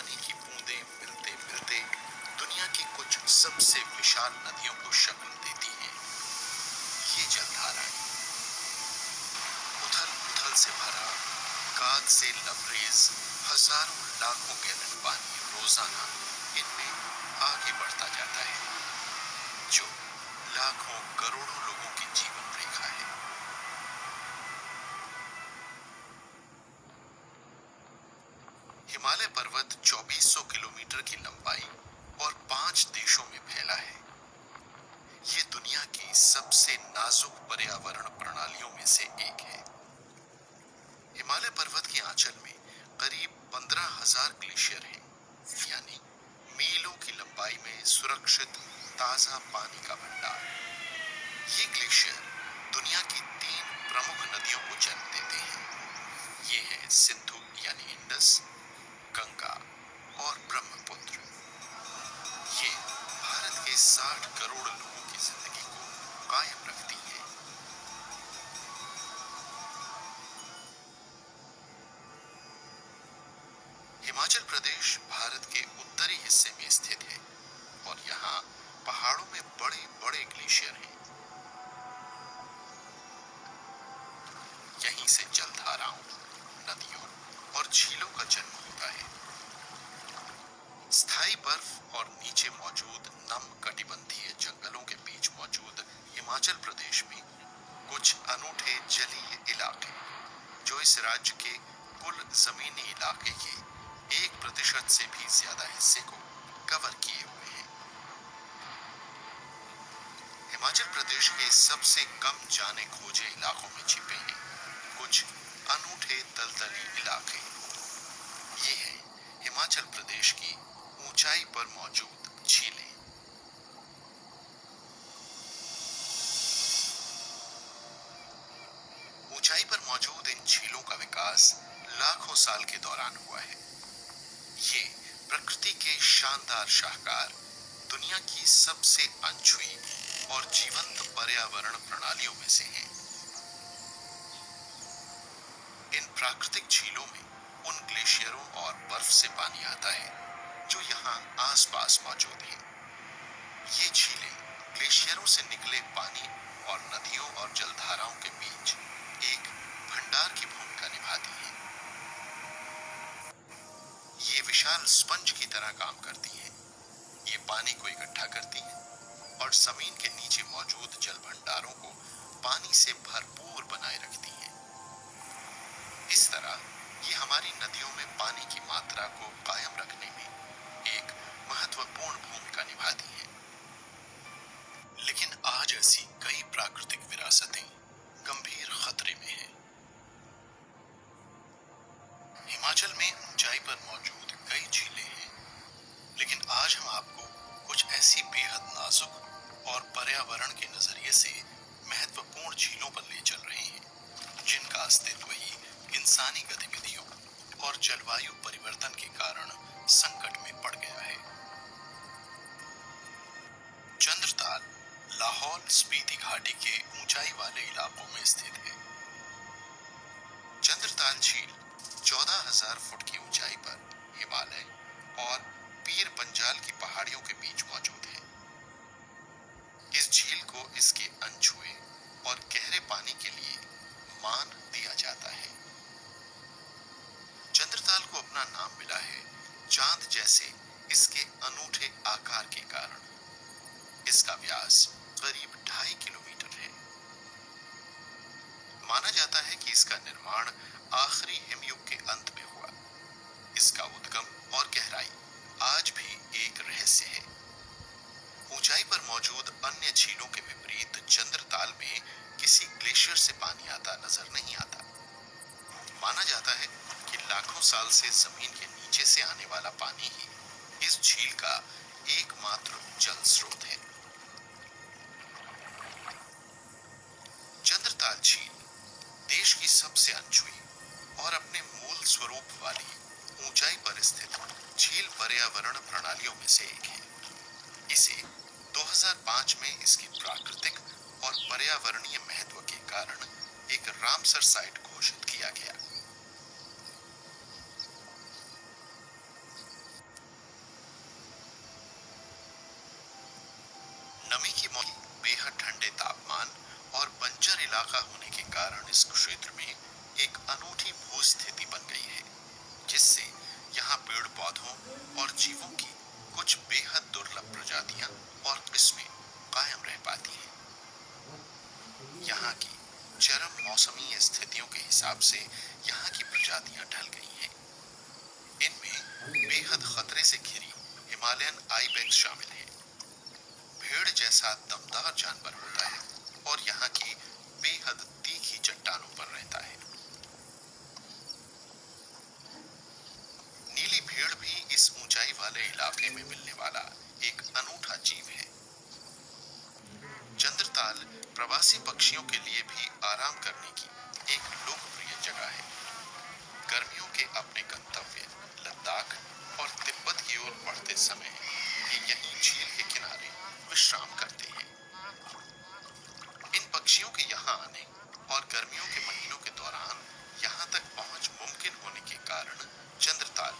पानी की बूंदें मिलते मिलते दुनिया की कुछ सबसे विशाल नदियों को शक्ल देती हैं। ये जलधाराएं उथल पुथल से भरा, गाद से लबरेज हजारों लाखों गैलन पानी रोजाना इनमें आगे बढ़ता जाता है, जो लाखों करोड़ों लोगों की जीवन रेखा है। हिमालय पर्वत 2400 किलोमीटर की लंबाई और 5 देशों में फैला है। ये दुनिया की सबसे नाजुक पर्यावरण प्रणालियों में से एक है। हिमालय पर्वत के आंचल में करीब 15,000 ग्लेशियर हैं, यानी मीलों की लंबाई में सुरक्षित ताजा पानी का भंडार। ये ग्लेशियर दुनिया की 3 प्रमुख नदियों को जन्म देते हैं। ये है सिंधु यानी इंडस, गंगा और ब्रह्मपुत्र। ये भारत के 60 करोड़ लोगों की जिंदगी को कायम रखती है। हिमाचल प्रदेश भारत के उत्तरी हिस्से में स्थित है और यहाँ पहाड़ों में बड़े बड़े ग्लेशियर हैं। यहीं से जलधाराओं, नदियों और झीलों का जन्म होता है। स्थायी बर्फ और नीचे मौजूद नम कटिबंधीय जंगलों के बीच मौजूद हिमाचल प्रदेश में कुछ अनूठे जलीय इलाके, जो इस राज्य के कुल जमीनी इलाके के 1% से भी ज्यादा हिस्से को कवर किए हुए हैं। हिमाचल प्रदेश के सबसे कम जाने खोजे इलाकों में छिपे हैं कुछ अनूठे दलदली इलाके। ये हैं हिमाचल प्रदेश की ऊंचाई पर मौजूद झीलें। ऊंचाई पर मौजूद इन झीलों का विकास लाखों साल के दौरान हुआ है। ये प्रकृति के शानदार शाहकार, दुनिया की सबसे अनछुई और जीवंत पर्यावरण प्रणालियों में से हैं। इन प्राकृतिक झीलों में उन ग्लेशियरों और बर्फ से पानी आता है जो यहाँ आसपास मौजूद हैं। ये झीलें ग्लेशियरों से निकले पानी और नदियों और जलधाराओं के बीच एक भंडार की भूमिका निभाती हैं। ये विशाल स्पंज की तरह काम करती हैं। ये पानी को इकट्ठा करती हैं और जमीन के नीचे मौजूद जल भंडारों को पानी से भरपूर बनाए रखती हैं। इस तरह ये हमारी नदियों में पानी की मात्रा को कायम रखने में एक महत्वपूर्ण भूमिका निभाती हैं। लेकिन आज ऐसी कई प्राकृतिक विरासतें गंभीर खतरे में हैं। हिमाचल में ऊंचाई पर मौजूद कई झीलें हैं, लेकिन आज हम आपको कुछ ऐसी बेहद नाजुक और पर्यावरण के नजरिए से महत्वपूर्ण झीलों पर ले चल रहे हैं, जिनका अस्तित्व ही इंसानी गतिविधियों और जलवायु परिवर्तन के कारण संकट में पड़ गया है। चंद्रताल लाहौल स्पीति घाटी के ऊंचाई वाले इलाकों में स्थित है। चंद्रताल झील 14,000 फुट की ऊंचाई पर हिमालय और पीर पंजाल की पहाड़ियों के बीच मौजूद है। इस झील को इसके अनछुए और गहरे पानी के लिए मान दिया जाता है। चंद्रताल को अपना नाम मिला है चांद जैसे इसके अनूठे आकार के कारण। इसका व्यास करीब 2.5 किलोमीटर है। माना जाता है कि इसका निर्माण आखिरी हिमयुग के अंत में हुआ। इसका उद्गम और गहराई आज भी एक रहस्य है। ऊंचाई पर मौजूद अन्य झीलों के विपरीत चंद्रताल में किसी ग्लेशियर से पानी आता नजर नहीं आता। माना जाता है कि लाखों साल से जमीन के नीचे से आने वाला पानी ही इस झील का एकमात्र जल स्रोत है। चंद्रताल झील देश की सबसे अनछुई और अपने मूल स्वरूप वाली ऊंचाई पर स्थित झील पर्यावरण प्रणालियों में से एक है। इसे 2005 में इसकी प्राकृतिक और पर्यावरणीय महत्व के कारण एक रामसर साइट घोषित किया गया। यहाँ की चरम मौसमी स्थितियों के हिसाब से यहाँ की प्रजातियां ढल गई हैं। इनमें बेहद खतरे से घिरी हिमालयन आइबेक्स शामिल है। भेड़ जैसा दमदार जानवर होता है और यहाँ की बेहद तीखी चट्टानों पर रहता है। नीली भेड़ भी इस ऊंचाई वाले इलाके में मिलने वाला एक अनूठा जीव है। चंद्रताल प्रवासी पक्षियों के लिए भी आराम करने की एक लोकप्रिय जगह है। गर्मियों के अपने गंतव्य लद्दाख और तिब्बत की ओर बढ़ते समय ये यहीं झील के किनारे विश्राम करते हैं। इन पक्षियों के यहाँ आने और गर्मियों के महीनों के दौरान यहाँ तक पहुंच मुमकिन होने के कारण चंद्रताल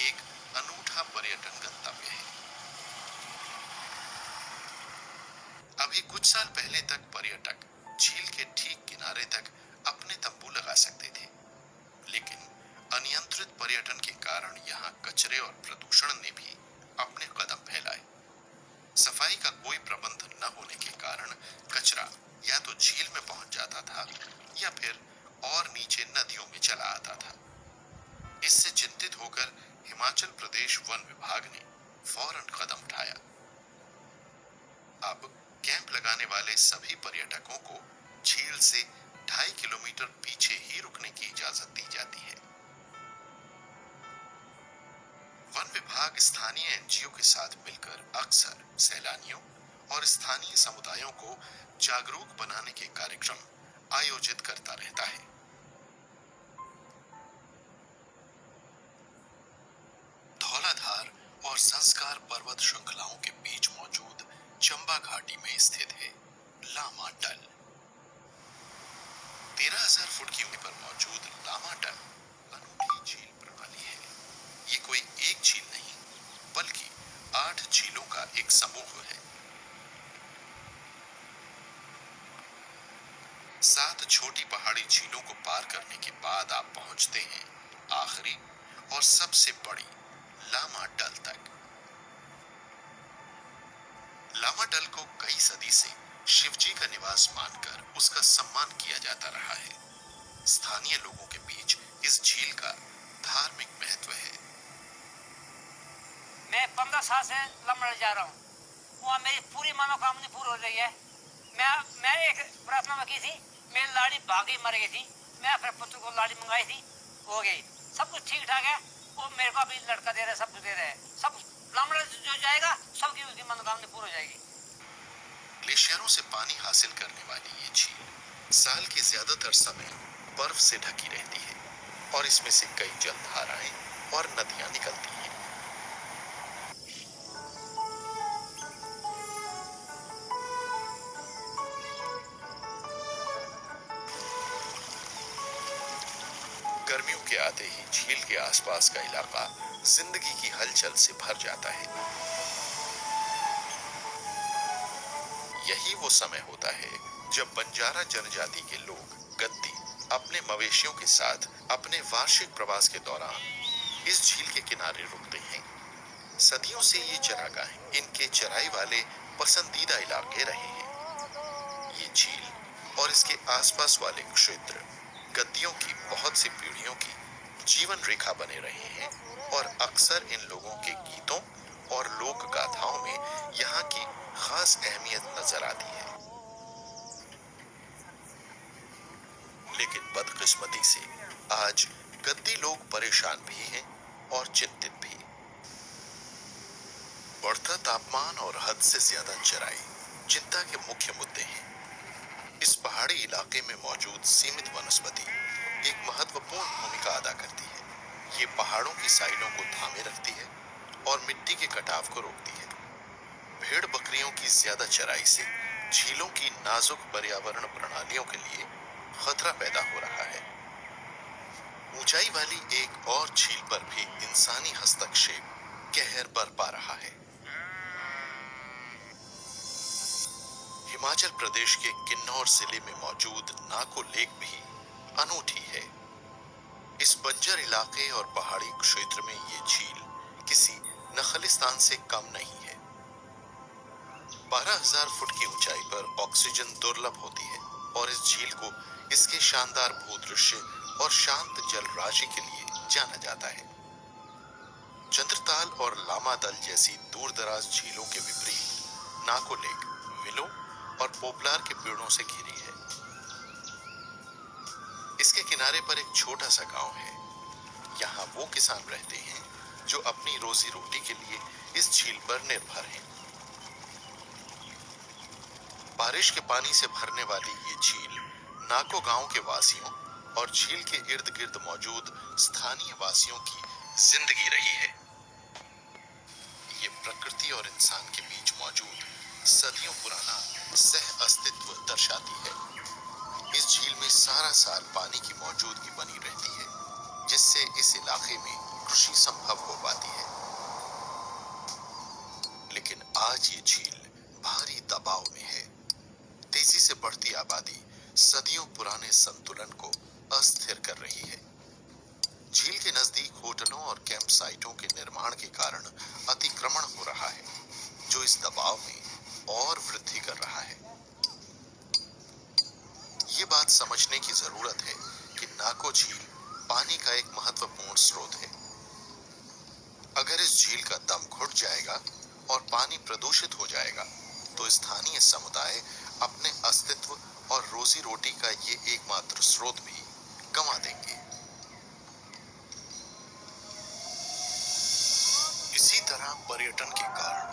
एक अनूठा पर्यटन गंतव्य है। अभी कुछ साल पहले तक पर्यटक झील के ठीक किनारे तक अपने तंबू लगा सकते थे, लेकिन अनियंत्रित पर्यटन के कारण यहाँ कचरे और प्रदूषण ने भी अपने कदम फैलाए। सफाई का कोई प्रबंध न होने के कारण कचरा या तो झील में पहुंच जाता था या फिर और नीचे नदियों में चला आता था। इससे चिंतित होकर हिमाचल प्रदेश वन विभाग ने फौरन कदम उठाया। अब कैंप लगाने वाले सभी पर्यटकों को झील से 2.5 किलोमीटर पीछे ही रुकने की इजाजत दी जाती है। वन विभाग स्थानीय एनजीओ के साथ मिलकर अक्सर सैलानियों और स्थानीय समुदायों को जागरूक बनाने के कार्यक्रम आयोजित करता रहता है। धौलाधार और संस्कार पर्वत श्रृंखलाओं के बीच मौजूद चंबा घाटी में स्थित है लामा डल। 13,000 फुट की ऊंचाई पर मौजूद लामा डल अनूठी झील प्रणाली है। ये कोई एक झील नहीं बल्कि 8 झीलों का एक समूह है। 7 छोटी पहाड़ी झीलों को पार करने के बाद आप पहुंचते हैं आखिरी और सबसे बड़ी लामा डल तक। लामा डल को कई सदी से शिवजी का निवास मानकर उसका सम्मान किया जाता रहा है। स्थानीय लोगों के बीच इस झील का धार्मिक महत्व है। मैं 15 साल से लामा डल जा रहा हूँ। वहाँ मेरी पूरी मनोकामना पूरी हो रही है। मैं एक प्रार्थना की थी, मेरी लाड़ी भागी मर गई थी। मैं अपने पुत्र को लाड़ी मंगाई थी, हो गई। सब कुछ ठीक ठाक है। वो मेरे को भी लड़का दे रहा है, सब कुछ दे रहा है। सब लामा डल जो जाएगा सबकी उसकी मनोकामना पूरी हो जाएगी। ग्लेशियरों से पानी हासिल करने वाली ये झील साल के ज्यादातर समय बर्फ से ढकी रहती है और इसमें से कई जलधाराएं और नदियां निकलती हैं। गर्मियों के आते ही झील के आसपास का इलाका जिंदगी की हलचल से भर जाता है। यही वो समय होता है जब बंजारा जनजाति के लोग गद्दी अपने मवेशियों के साथ अपने वार्षिक प्रवास के दौरान इस झील के किनारे रुकते हैं। सदियों से ये चरागाहें इनके चराई वाले पसंदीदा इलाके रहे हैं। ये झील और इसके आसपास वाले क्षेत्र गद्दियों की बहुत सी पीढ़ियों की जीवन रेखा बने रहे हैं और अक्सर इन लोगों के गीतों और लोक गाथाओं में यहाँ की खास अहमियत नजर आती है। लेकिन बदकिस्मती से आज गद्दी लोग परेशान भी हैं और चिंतित भी। बढ़ता तापमान और हद से ज्यादा चराई चिंता के मुख्य मुद्दे हैं। इस पहाड़ी इलाके में मौजूद सीमित वनस्पति एक महत्वपूर्ण भूमिका अदा करती है। ये पहाड़ों की साइडों को थामे रखती है और मिट्टी के कटाव को रोकती है। भेड़ बकरियों की ज्यादा चराई से झीलों की नाजुक पर्यावरण प्रणालियों के लिए खतरा पैदा हो रहा है। ऊंचाई वाली एक और झील पर भी इंसानी हस्तक्षेप कहर बरपा रहा है। हिमाचल प्रदेश के किन्नौर जिले में मौजूद नाको लेक भी अनूठी है। इस बंजर इलाके और पहाड़ी क्षेत्र में ये झील किसी नखलिस्तान से कम नहीं है। 12,000 फुट की ऊंचाई पर ऑक्सीजन दुर्लभ होती है और इस झील को इसके शानदार भूदृश्य और शांत जल राशि के लिए जाना जाता है। चंद्रताल और लामादल जैसी दूर दराज झीलों के विपरीत नाको लेक विलो और पोपलार के पेड़ों से घिरी है। इसके किनारे पर एक छोटा सा गांव है। यहाँ वो किसान रहते हैं जो अपनी रोजी रोटी के लिए इस झील पर निर्भर हैं। बारिश के पानी से भरने वाली ये झील नाको गांव के वासियों और झील के इर्द गिर्द मौजूद स्थानीय वासियों की जिंदगी रही है। ये प्रकृति और इंसान के बीच मौजूद सदियों पुराना सह अस्तित्व दर्शाती है। इस झील में सारा साल पानी की मौजूदगी बनी रहती है, जिससे इस इलाके में कृषि संभव हो पाती है। लेकिन आज ये झील भारी दबाव में है। तेजी से बढ़ती आबादी सदियों पुराने संतुलन को अस्थिर कर रही है। झील के नजदीक होटलों और कैंप साइटों के निर्माण के कारण अतिक्रमण हो रहा है, जो इस दबाव में और वृद्धि कर रहा है। ये बात समझने की जरूरत है कि नाको झील पानी का एक महत्वपूर्ण स्रोत है। अगर इस झील का दम घुट जाएगा और पानी प्रदूषित हो जाएगा, तो स्थानीय समुदाय अपने अस्तित्व और रोजी रोटी का ये एकमात्र स्रोत भी गंवा देंगे। इसी तरह पर्यटन के कारण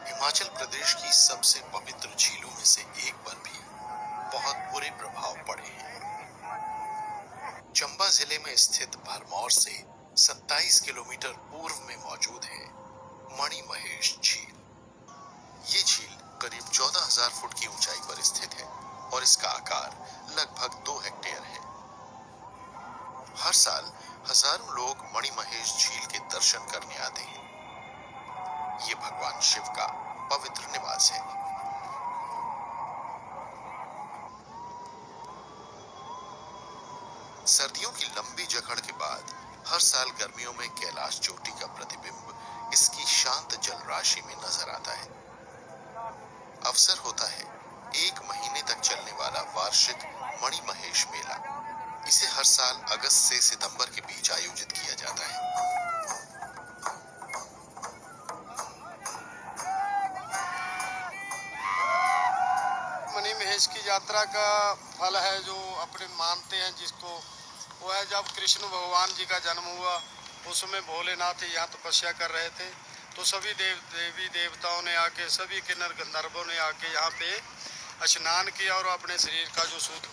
हिमाचल प्रदेश की सबसे पवित्र झीलों में से एक पर भी बहुत बुरे प्रभाव पड़े हैं। चंबा जिले में स्थित भरमौर से 27 किलोमीटर पूर्व में मौजूद है मणिमहेश झील। ये झील करीब 14,000 फुट की ऊंचाई पर स्थित है और इसका आकार लगभग 2 हेक्टेयर है। हर साल हजारों लोग मणिमहेश झील के दर्शन करने आते हैं। ये भगवान शिव का पवित्र निवास है। सर्दियों की लंबी जकड़ के बाद हर साल गर्मियों में कैलाश चोटी का प्रतिबिंब इसकी शांत जल राशि में नजर आता है। अवसर होता है 1 महीने तक चलने वाला वार्षिक मणिमहेश मेला। इसे हर साल अगस्त से सितंबर के बीच आयोजित किया जाता है। मणिमहेश की यात्रा का फल है जो अपने मानते हैं जिसको, वो है जब कृष्ण भगवान जी का जन्म हुआ, उस समय भोलेनाथ यहाँ तपस्या कर रहे थे, तो सभी देवी देवताओं ने आके, सभी किन्नर गंधर्वों ने आके यहाँ पे स्नान किया और अपने शरीर का जो सूत